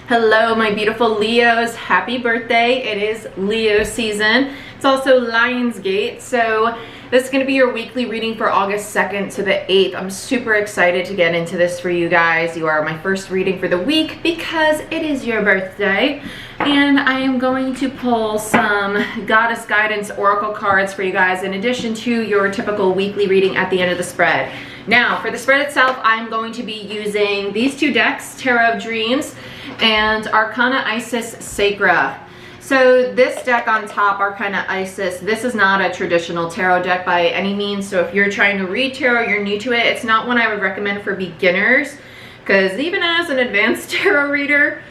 Hello, my beautiful Leos. Happy birthday. It is Leo season. It's also Lionsgate. So this is going to be your weekly reading for August 2nd to the 8th. I'm super excited to get into this for you guys. You are my first reading for the week because it is your birthday. And I am going to pull some Goddess Guidance Oracle cards for you guys in addition to your typical weekly reading at the end of the spread. Now, for the spread itself, I'm going to be using these two decks, Tarot of Dreams and Arcana Isis Sacra. So this deck on top, Arcana Isis, this is not a traditional tarot deck by any means. So if you're trying to read tarot, you're new to it, it's not one I would recommend for beginners, because even as an advanced tarot reader,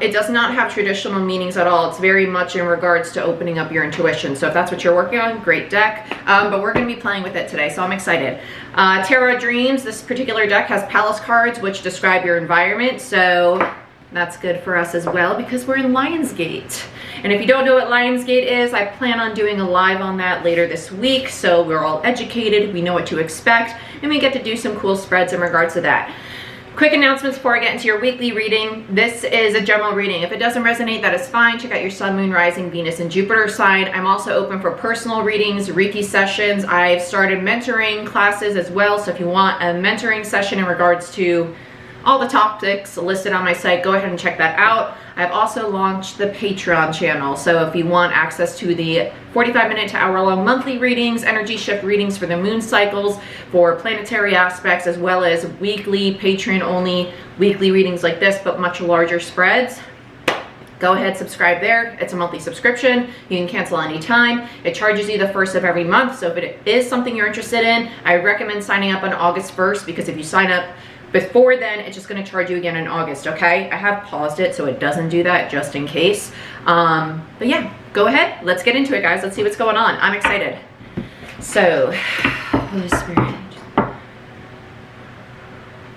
it does not have traditional meanings at all. It's very much in regards to opening up your intuition. So if that's what you're working on, great deck. But we're going to be playing with it today, so I'm excited. Tarot Dreams, this particular deck has palace cards, which describe your environment. So that's good for us as well because we're in Lionsgate. And if you don't know what Lionsgate is, I plan on doing a live on that later this week. So we're all educated, we know what to expect, and we get to do some cool spreads in regards to that. Quick announcements before I get into your weekly reading. This is a general reading. If it doesn't resonate, that is fine. Check out your Sun, Moon, Rising, Venus, and Jupiter sign. I'm also open for personal readings, Reiki sessions. I've started mentoring classes as well. So if you want a mentoring session in regards to all the topics listed on my site, go ahead and check that out. I've also launched the Patreon channel. So if you want access to the 45-minute to hour-long monthly readings, energy shift readings for the moon cycles, for planetary aspects, as well as weekly Patreon-only weekly readings like this, but much larger spreads, go ahead, subscribe there. It's a monthly subscription. You can cancel anytime. It charges you the first of every month. So if it is something you're interested in, I recommend signing up on August 1st, because if you sign up before then, it's just going to charge you again in August, okay? I have paused it so it doesn't do that just in case. But yeah, go ahead. Let's get into it, guys. Let's see what's going on. I'm excited. So, Holy Spirit.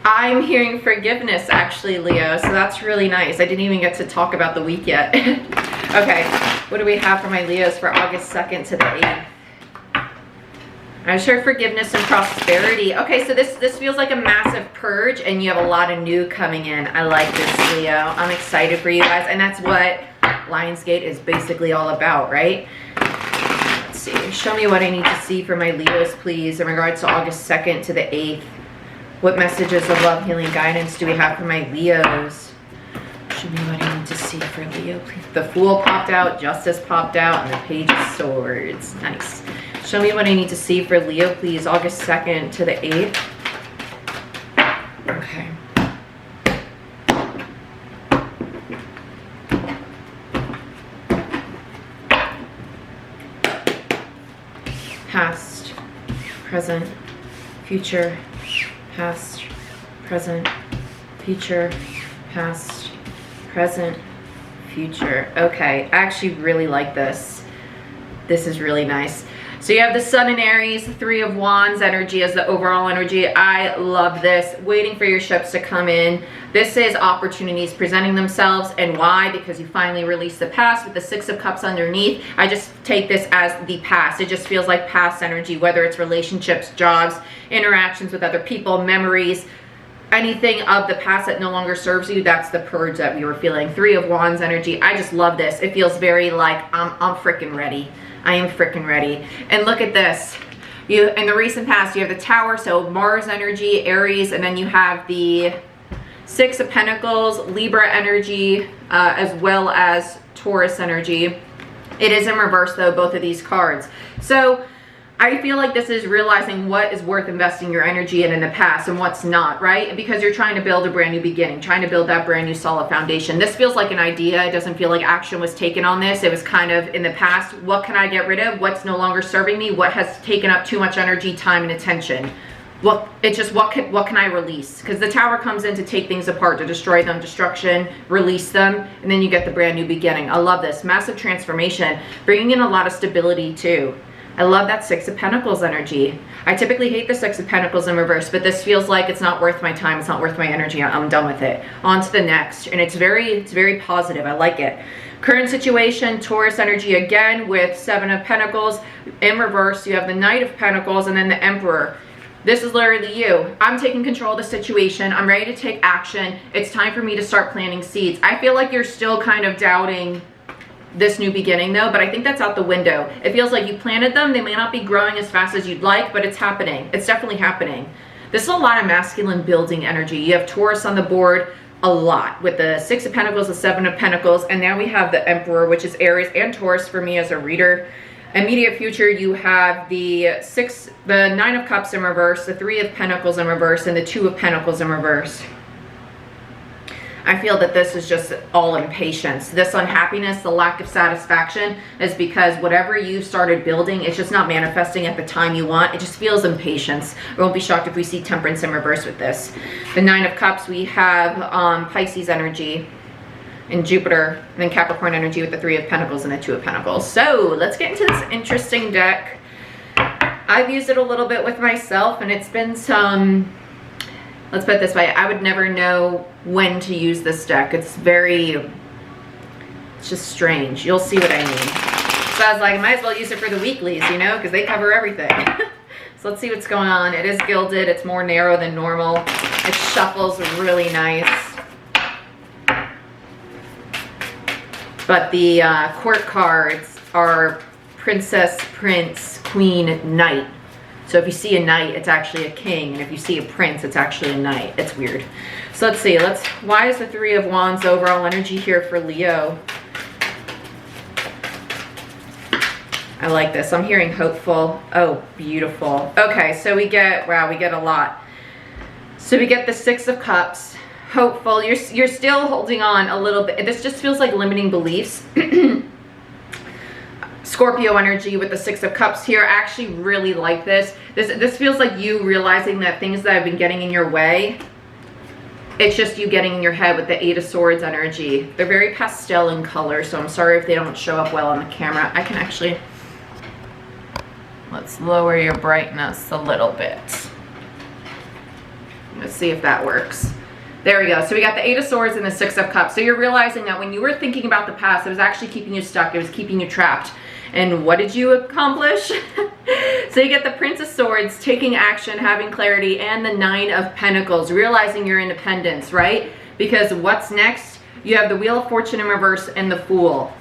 I'm hearing forgiveness, actually, Leo, so that's really nice. I didn't even get to talk about the week yet. Okay, what do we have for my Leos for August 2nd to the 8th? I share forgiveness and prosperity. Okay, so this feels like a massive purge, and you have a lot of new coming in. I like this, Leo. I'm excited for you guys, and that's what Lionsgate is basically all about, right? Let's see. Show me what I need to see for my Leos, please, in regards to August 2nd to the 8th. What messages of love, healing, guidance do we have for my Leos? Show me what I need to see for Leo, please. The Fool popped out, Justice popped out, and the Page of Swords. Nice. Show me what I need to see for Leo, please, August 2nd to the 8th. Okay. Past, present, future, past, present, future, past, present, future. Okay, I actually really like this. This is really nice. So you have the Sun in Aries, Three of Wands energy as the overall energy. I love this. Waiting for your ships to come in. This is opportunities presenting themselves. And why? Because you finally release the past with the Six of Cups underneath. I just take this as the past. It just feels like past energy, whether it's relationships, jobs, interactions with other people, memories, anything of the past that no longer serves you. That's the purge that we were feeling. Three of Wands energy. I just love this. It feels very like I'm freaking ready. I am freaking ready. And look at this. You, in the recent past, you have the Tower, so Mars energy, Aries, and then you have the Six of Pentacles, Libra energy, as well as Taurus energy. It is in reverse, though, both of these cards. So I feel like this is realizing what is worth investing your energy in the past and what's not, right? Because you're trying to build a brand new beginning, trying to build that brand new solid foundation. This feels like an idea. It doesn't feel like action was taken on this. It was kind of in the past. What can I get rid of? What's no longer serving me? What has taken up too much energy, time, and attention? Well, it's just what can I release? Because the Tower comes in to take things apart, to destroy them, destruction, release them, and then you get the brand new beginning. I love this. Massive transformation, bringing in a lot of stability too. I love that Six of Pentacles energy. I typically hate the Six of Pentacles in reverse, but this feels like it's not worth my time. It's not worth my energy. I'm done with it. On to the next. And it's very positive. I like it. Current situation, Taurus energy again with Seven of Pentacles. In reverse, you have the Knight of Pentacles and then the Emperor. This is literally you. I'm taking control of the situation. I'm ready to take action. It's time for me to start planting seeds. I feel like you're still kind of doubting this new beginning though, but I think that's out the window. It feels like you planted them. They may not be growing as fast as you'd like, but it's happening. It's definitely happening. This is a lot of masculine building energy. You have Taurus on the board a lot with the 6 of Pentacles, the 7 of Pentacles, and now we have the Emperor, which is Aries and Taurus for me as a reader. Immediate future, you have the 9 of Cups in reverse, the 3 of Pentacles in reverse, and the 2 of Pentacles in reverse. I feel that this is just all impatience. This unhappiness, the lack of satisfaction is because whatever you started building, it's just not manifesting at the time you want. It just feels impatience. I won't be shocked if we see Temperance in reverse with this. The 9 of Cups, we have Pisces energy and Jupiter, and then Capricorn energy with the 3 of Pentacles and the 2 of Pentacles. So let's get into this interesting deck. I've used it a little bit with myself, and it's been some, let's put it this way, I would never know when to use this deck. It's just strange. You'll see what I mean. So I was like, I might as well use it for the weeklies, you know, because they cover everything. So let's see what's going on. It is gilded. It's more narrow than normal. It shuffles really nice. But the court cards are Princess, Prince, Queen, Knight. So if you see a knight, it's actually a king. And if you see a prince, it's actually a knight. It's weird. So let's see. Why is the 3 of Wands overall energy here for Leo? I like this. I'm hearing hopeful. Oh, beautiful. Okay, so we get, wow, we get a lot. So we get the 6 of Cups. Hopeful. You're still holding on a little bit. This just feels like limiting beliefs. Scorpio energy with the 6 of Cups here. I actually really like this. This feels like you realizing that things that have been getting in your way, it's just you getting in your head with the 8 of Swords energy. They're very pastel in color, so I'm sorry if they don't show up well on the camera. I can actually, let's lower your brightness a little bit. Let's see if that works. There we go. So we got the 8 of Swords and the 6 of Cups. So you're realizing that when you were thinking about the past, it was actually keeping you stuck. It was keeping you trapped. And what did you accomplish? So you get the Prince of Swords, taking action, having clarity, and the 9 of Pentacles, realizing your independence, right? Because what's next? You have the Wheel of Fortune in reverse and the Fool.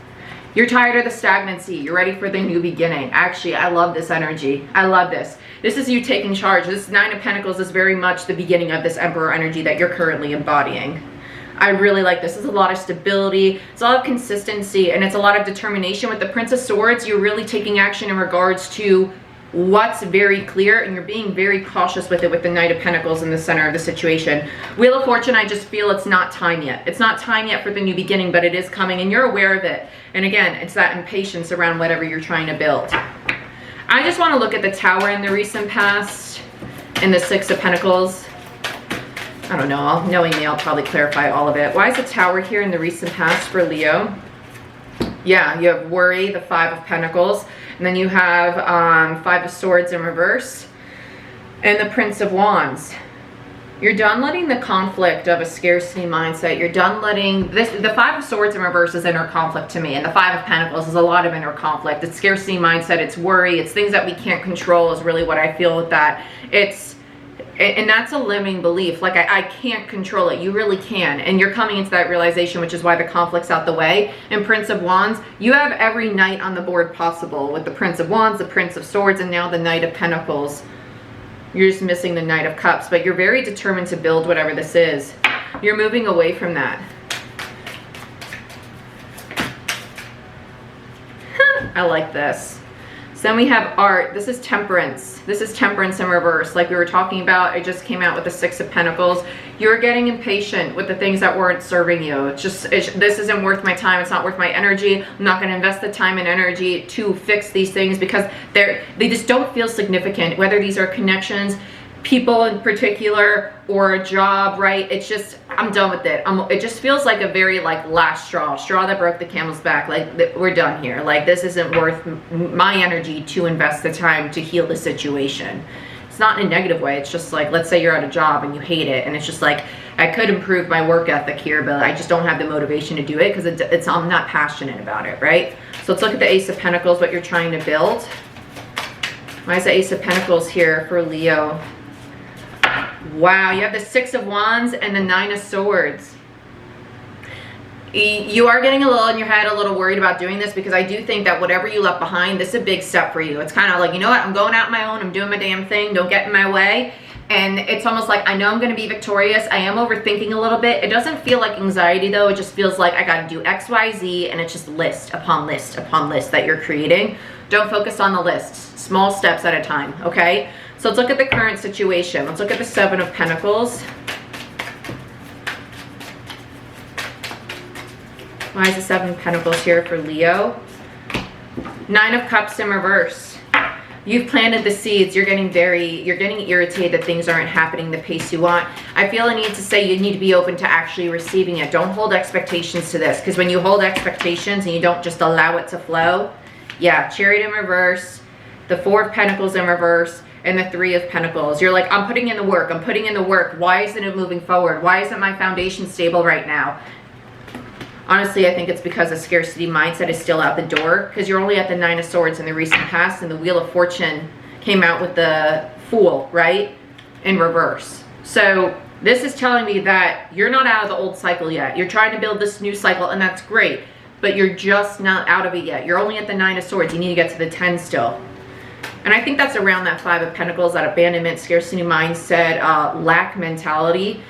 You're tired of the stagnancy. You're ready for the new beginning. Actually, I love this energy. I love this. This is you taking charge. This 9 of Pentacles is very much the beginning of this Emperor energy that you're currently embodying. I really like this. This is a lot of stability. It's a lot of consistency, and it's a lot of determination. With the Prince of Swords, you're really taking action in regards to what's very clear, and you're being very cautious with it with the Knight of Pentacles in the center of the situation. Wheel of Fortune, I just feel it's not time yet. It's not time yet for the new beginning, but it is coming, and you're aware of it. And again, it's that impatience around whatever you're trying to build. I just want to look at the Tower in the recent past and the 6 of Pentacles. I don't know. Knowing I'll probably clarify all of it. Why is the Tower here in the recent past for Leo? Yeah, you have worry, the 5 of Pentacles, and then you have 5 of Swords in reverse, and the Prince of Wands. You're done letting the conflict of a scarcity mindset. You're done letting this. The 5 of Swords in reverse is inner conflict to me, and the 5 of Pentacles is a lot of inner conflict. It's scarcity mindset. It's worry. It's things that we can't control. Is really what I feel with that. And that's a limiting belief. Like I can't control it. You really can, and you're coming into that realization, which is why the conflict's out the way. And Prince of Wands, you have every knight on the board possible with the Prince of Wands, the Prince of Swords, and now the Knight of Pentacles. You're just missing the Knight of Cups, but you're very determined to build whatever this is. You're moving away from that. I like this. So then we have art. This is Temperance. This is Temperance in reverse. Like we were talking about, it just came out with the 6 of Pentacles. You're getting impatient with the things that weren't serving you. This isn't worth my time. It's not worth my energy. I'm not going to invest the time and energy to fix these things because they just don't feel significant, whether these are connections, people in particular, or a job, right? It's just, I'm done with it. It just feels like a very last straw that broke the camel's back. Like we're done here. Like this isn't worth my energy to invest the time to heal the situation. It's not in a negative way. It's just like, let's say you're at a job and you hate it, and it's just like, I could improve my work ethic here, but I just don't have the motivation to do it because I'm not passionate about it, right? So let's look at the Ace of Pentacles, what you're trying to build. Why is the Ace of Pentacles here for Leo? Wow, you have the 6 of Wands and the 9 of Swords. You are getting a little in your head, a little worried about doing this, because I do think that whatever you left behind, this is a big step for you. It's kind of like, you know what, I'm going out on my own, I'm doing my damn thing, don't get in my way. And it's almost like, I know I'm going to be victorious. I am overthinking a little bit. It doesn't feel like anxiety though. It just feels like I got to do X, Y, Z, and it's just list upon list upon list that you're creating. Don't focus on the lists, small steps at a time, okay? So let's look at the current situation. Let's look at the 7 of Pentacles. Why is the 7 of Pentacles here for Leo? 9 of Cups in reverse. You've planted the seeds. You're getting irritated that things aren't happening the pace you want. I feel a need to say you need to be open to actually receiving it. Don't hold expectations to this, because when you hold expectations and you don't just allow it to flow, yeah, Chariot in reverse, the 4 of Pentacles in reverse, and the 3 of Pentacles. You're like, I'm putting in the work. I'm putting in the work. Why isn't it moving forward? Why isn't my foundation stable right now? Honestly, I think it's because the scarcity mindset is still out the door, because you're only at the 9 of Swords in the recent past, and the Wheel of Fortune came out with the Fool, right? In reverse. So this is telling me that you're not out of the old cycle yet. You're trying to build this new cycle, and that's great, but you're just not out of it yet. You're only at the 9 of Swords. You need to get to the 10 still. And I think that's around that 5 of Pentacles, that abandonment, scarcity mindset, lack mentality.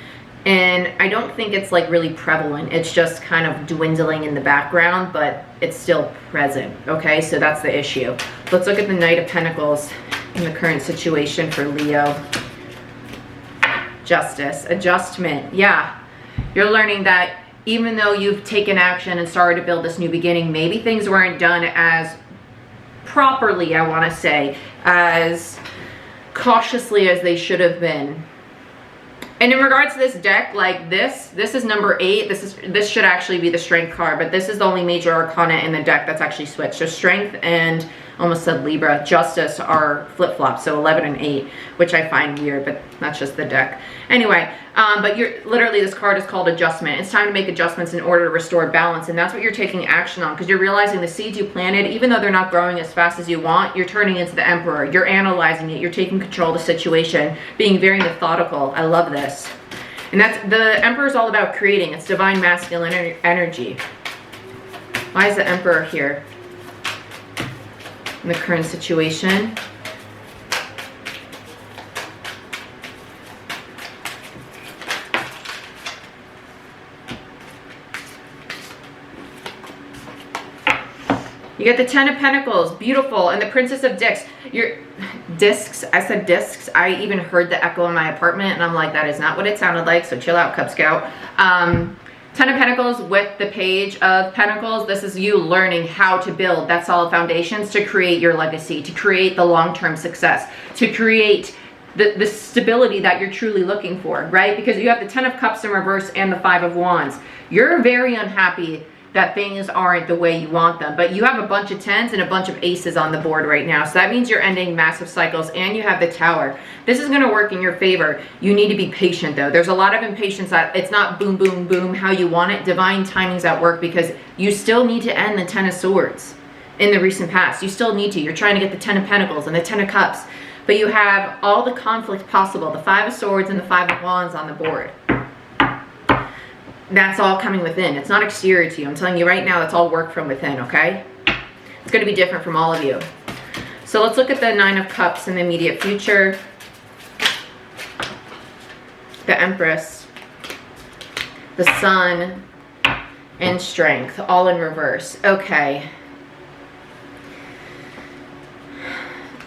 And I don't think it's like really prevalent. It's just kind of dwindling in the background, but it's still present, okay? So that's the issue. Let's look at the Knight of Pentacles in the current situation for Leo. Justice, adjustment, yeah. You're learning that even though you've taken action and started to build this new beginning, maybe things weren't done as properly, I want to say, as cautiously as they should have been. And in regards to this deck, like this is number 8. This should actually be the Strength card, but this is the only major arcana in the deck that's actually switched. So Strength and, almost said Libra, Justice are flip-flops, so 11 and 8, which I find weird, but that's just the deck. Anyway, but you're literally, this card is called Adjustment. It's time to make adjustments in order to restore balance, and that's what you're taking action on, because you're realizing the seeds you planted, even though they're not growing as fast as you want, you're turning into the Emperor. You're analyzing it. You're taking control of the situation, being very methodical. I love this. And that's, the Emperor is all about creating. It's divine masculine energy. Why is the Emperor here in the current situation? You get the 10 of Pentacles, beautiful, and the Princess of Discs. I said discs. I even heard the echo in my apartment, and I'm like, that is not what it sounded like, so chill out, Cub Scout. 10 of Pentacles with the Page of Pentacles. This is you learning how to build that solid foundations to create your legacy, to create the long-term success, to create the stability that you're truly looking for, right? Because you have the 10 of Cups in reverse and the 5 of Wands. You're very unhappy that things aren't the way you want them, but you have a bunch of 10s and a bunch of aces on the board right now. So that means you're ending massive cycles, and you have the Tower. This is going to work in your favor. You need to be patient though. There's a lot of impatience that it's not boom, boom, boom, how you want it. Divine timing's at work, because you still need to end the 10 of Swords in the recent past. You still need to. You're trying to get the 10 of Pentacles and the 10 of Cups, but you have all the conflict possible, the 5 of Swords and the 5 of Wands on the board. That's all coming within. It's not exterior to you. I'm telling you right now, it's all work from within, okay? It's going to be different from all of you. So let's look at the 9 of Cups in the immediate future. The Empress, the Sun, and Strength, all in reverse. Okay.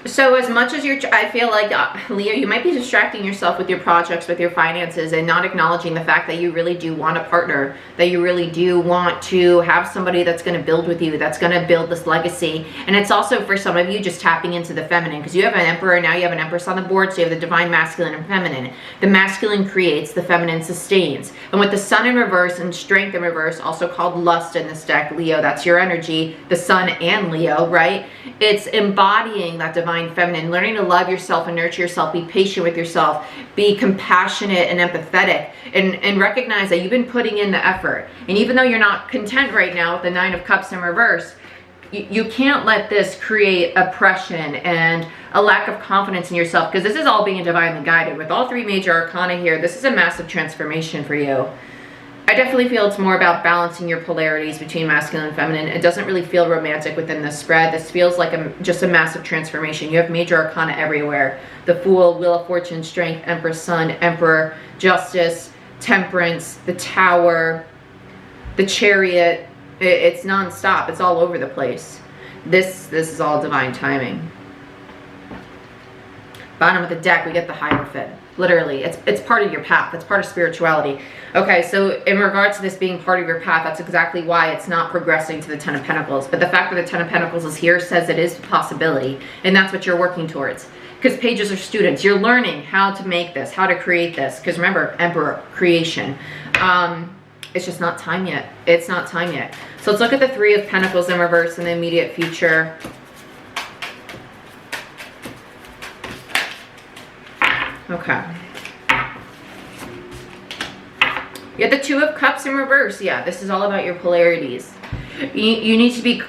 So as much as I feel like, Leo, you might be distracting yourself with your projects, with your finances, and not acknowledging the fact that you really do want a partner, that you really do want to have somebody that's going to build with you, that's going to build this legacy. And it's also, for some of you, just tapping into the feminine, because you have an Emperor, now you have an Empress on the board, so you have the divine masculine and feminine. The masculine creates, the feminine sustains. And with the Sun in reverse and Strength in reverse, also called lust in this deck, Leo, that's your energy, the Sun and Leo, right? It's embodying that divine feminine, learning to love yourself and nurture yourself, be patient with yourself, be compassionate and empathetic, and recognize that you've been putting in the effort. And even though you're not content right now with the 9 of Cups in reverse, you can't let this create oppression and a lack of confidence in yourself, because this is all being divinely guided. With all three major arcana here, this is a massive transformation for you. I definitely feel it's more about balancing your polarities between masculine and feminine. It doesn't really feel romantic within this spread. This feels like just a massive transformation. You have major arcana everywhere. The Fool, Wheel of Fortune, Strength, Empress, Sun, Emperor, Justice, Temperance, the Tower, the Chariot. It's non-stop. It's all over the place. This is all divine timing. Bottom of the deck, we get the Hierophant. Literally, it's part of your path. It's part of spirituality. Okay, so in regards to this being part of your path, that's exactly why it's not progressing to the Ten of Pentacles. But the fact that the Ten of Pentacles is here says it is a possibility, and that's what you're working towards. Because pages are students. You're learning how to make this, how to create this. Because remember, Emperor, creation. It's just not time yet. It's not time yet. So let's look at the Three of Pentacles in reverse in the immediate future. Okay. You have the Two of Cups in reverse. Yeah, this is all about your polarities. You need to be,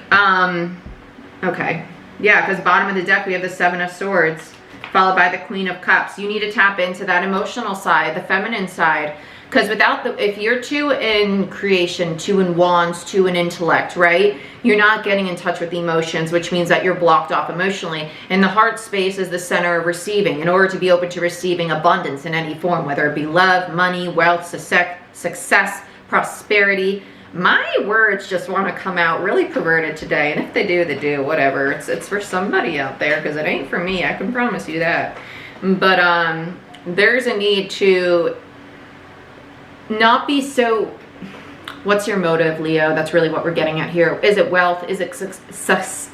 okay. Yeah, because bottom of the deck, we have the Seven of Swords, followed by the Queen of Cups. You need to tap into that emotional side, the feminine side. Because without if you're two in creation, two in wands, two in intellect, right? You're not getting in touch with the emotions, which means that you're blocked off emotionally. And the heart space is the center of receiving. In order to be open to receiving abundance in any form, whether it be love, money, wealth, success, prosperity. My words just want to come out really perverted today. And if they do, they do, whatever. It's for somebody out there, because it ain't for me. I can promise you that. But there's a need to not be so, what's your motive, Leo? That's really what we're getting at here. Is it wealth? Is it success?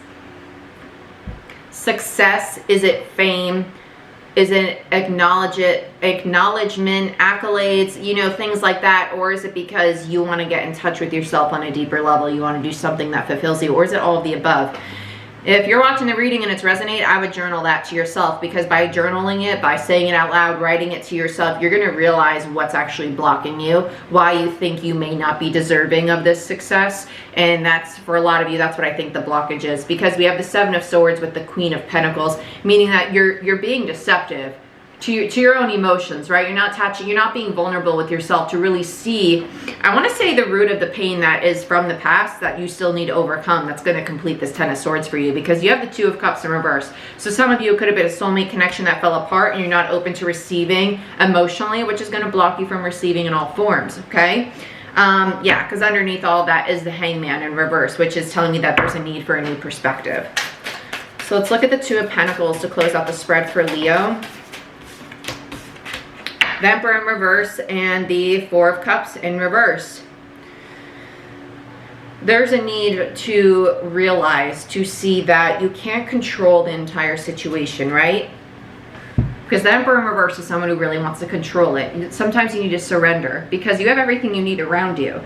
Is it fame? Is it acknowledgement, accolades, you know, things like that? Or is it because you want to get in touch with yourself on a deeper level? You want to do something that fulfills you? Or is it all of the above? If you're watching the reading and it's resonate, I would journal that to yourself, because by journaling it, by saying it out loud, writing it to yourself, you're going to realize what's actually blocking you, why you think you may not be deserving of this success. And that's, for a lot of you, that's what I think the blockage is, because we have the Seven of Swords with the Queen of Pentacles, meaning that you're being deceptive to your own emotions, right? You're not being vulnerable with yourself to really see, I want to say, the root of the pain that is from the past that you still need to overcome. That's going to complete this Ten of Swords for you, because you have the Two of Cups in reverse. So some of you, it could have been a soulmate connection that fell apart and you're not open to receiving emotionally, which is going to block you from receiving in all forms, okay? Yeah, because underneath all that is the Hangman in reverse, which is telling me that there's a need for a new perspective. So let's look at the Two of Pentacles to close out the spread for Leo. The Emperor in reverse and the Four of Cups in reverse. There's a need to realize, to see that you can't control the entire situation, right? Because the Emperor in reverse is someone who really wants to control it. Sometimes you need to surrender, because you have everything you need around you.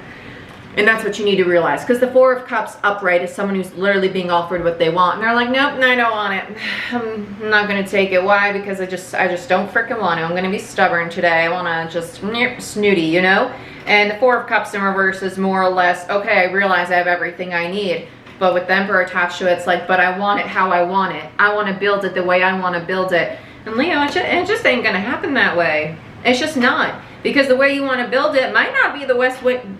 And that's what you need to realize. Because the Four of Cups upright is someone who's literally being offered what they want. And they're like, nope, I don't want it. I'm not going to take it. Why? Because I just don't freaking want to. I'm going to be stubborn today. I want to just snooty, you know? And the Four of Cups in reverse is more or less, okay, I realize I have everything I need. But with the Emperor attached to it, it's like, but I want it how I want it. I want to build it the way I want to build it. And Leo, it just ain't going to happen that way. It's just not. Because the way you want to build it might not be the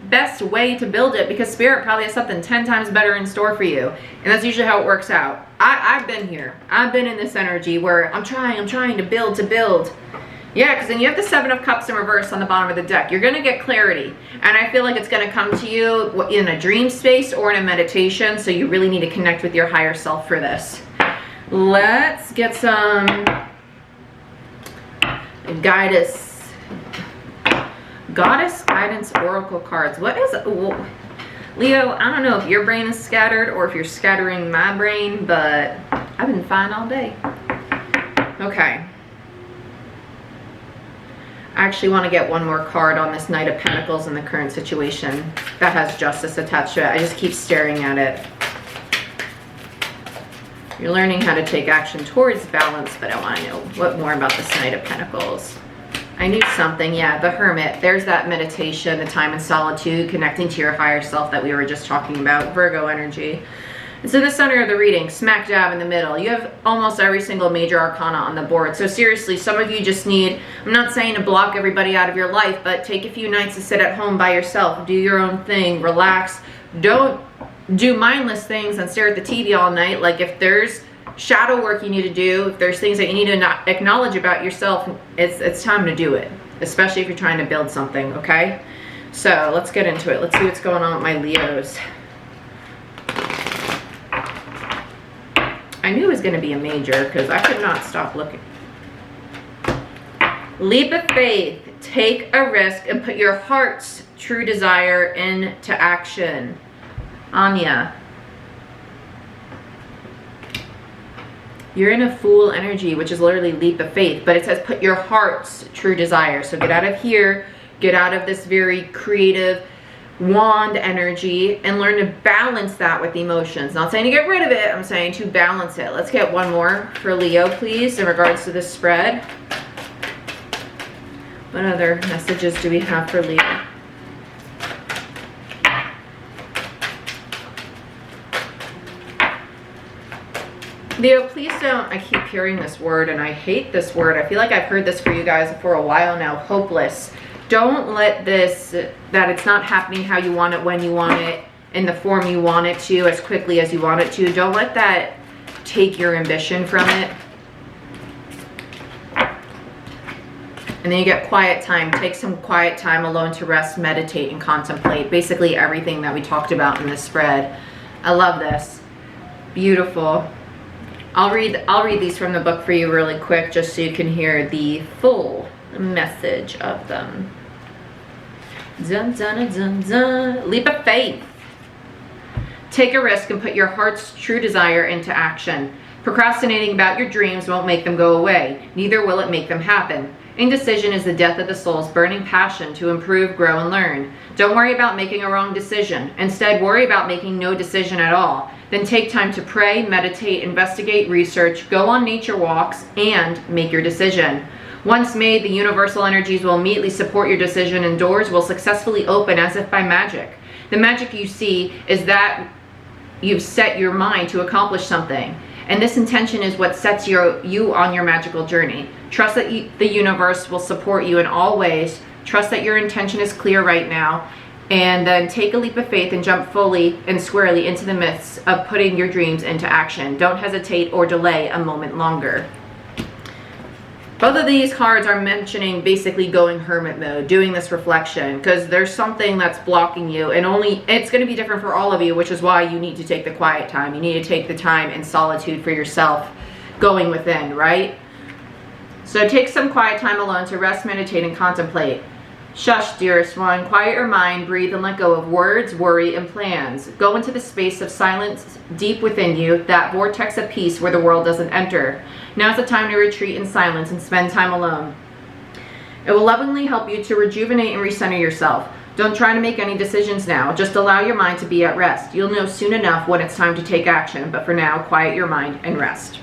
best way to build it, because Spirit probably has something 10 times better in store for you. And that's usually how it works out. I've been here. I've been in this energy where I'm trying to build. Yeah, because then you have the Seven of Cups in reverse on the bottom of the deck. You're going to get clarity. And I feel like it's going to come to you in a dream space or in a meditation. So you really need to connect with your higher self for this. Let's get some Goddess Guidance Oracle cards. What is Leo? I don't know if your brain is scattered or if you're scattering my brain, but I've been fine all day. Okay. I actually want to get one more card on this Knight of Pentacles in the current situation that has justice attached to it. I just keep staring at it. You're learning how to take action towards balance, but I want to know what more about this Knight of Pentacles. I knew something. Yeah, the Hermit. There's that meditation, the time in solitude, connecting to your higher self that we were just talking about. Virgo energy. It's in the center of the reading, smack dab in the middle. You have almost every single major arcana on the board. So seriously, some of you just need, I'm not saying to block everybody out of your life, but take a few nights to sit at home by yourself, do your own thing, relax. Don't do mindless things and stare at the TV all night. Like if there's shadow work you need to do, if there's things that you need to not acknowledge about yourself, it's time to do it, especially if you're trying to build something, okay? So let's get into it. Let's see what's going on with my Leos. I knew it was going to be a major because I could not stop looking. Leap of faith. Take a risk and put your heart's true desire into action. Anya. You're in a Fool energy, which is literally leap of faith, but it says put your heart's true desire. So get out of here, get out of this very creative wand energy and learn to balance that with emotions. Not saying to get rid of it, I'm saying to balance it. Let's get one more for Leo, please, in regards to this spread. What other messages do we have for Leo? Leo, please don't, I keep hearing this word and I hate this word. I feel like I've heard this for you guys for a while now, hopeless. Don't let this, that it's not happening how you want it, when you want it, in the form you want it to, as quickly as you want it to. Don't let that take your ambition from it. And then you get quiet time. Take some quiet time alone to rest, meditate, and contemplate. Basically everything that we talked about in this spread. I love this. Beautiful. I'll read these from the book for you really quick just so you can hear the full message of them. Dun, dun, dun, dun. Leap of faith. Take a risk and put your heart's true desire into action. Procrastinating about your dreams won't make them go away. Neither will it make them happen. Indecision is the death of the soul's burning passion to improve, grow, and learn. Don't worry about making a wrong decision. Instead, worry about making no decision at all. Then take time to pray, meditate, investigate, research, go on nature walks, and make your decision. Once made, the universal energies will immediately support your decision and doors will successfully open as if by magic. The magic you see is that you've set your mind to accomplish something. And this intention is what sets you on your magical journey. Trust that the universe will support you in all ways. Trust that your intention is clear right now. And then take a leap of faith and jump fully and squarely into the midst of putting your dreams into action. Don't hesitate or delay a moment longer. Both of these cards are mentioning basically going hermit mode, doing this reflection, because there's something that's blocking you, and it's going to be different for all of you, which is why you need to take the quiet time. You need to take the time in solitude for yourself, going within, right? So take some quiet time alone to rest, meditate, and contemplate. Shush, dearest one. Quiet your mind, breathe, and let go of words, worry, and plans. Go into the space of silence deep within you, that vortex of peace where the world doesn't enter. Now's the time to retreat in silence and spend time alone. It will lovingly help you to rejuvenate and recenter yourself. Don't try to make any decisions now. Just allow your mind to be at rest. You'll know soon enough when it's time to take action, but for now, quiet your mind and rest.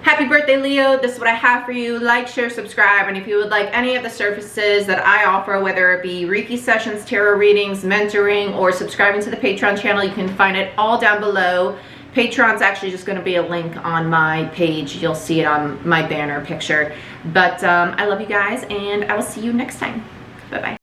Happy birthday, Leo. This is what I have for you. Like, share, subscribe, and if you would like any of the services that I offer, whether it be Reiki sessions, tarot readings, mentoring, or subscribing to the Patreon channel, you can find it all down below. Patreon's actually just going to be a link on my page. You'll see it on my banner picture. But I love you guys, and I will see you next time. Bye-bye.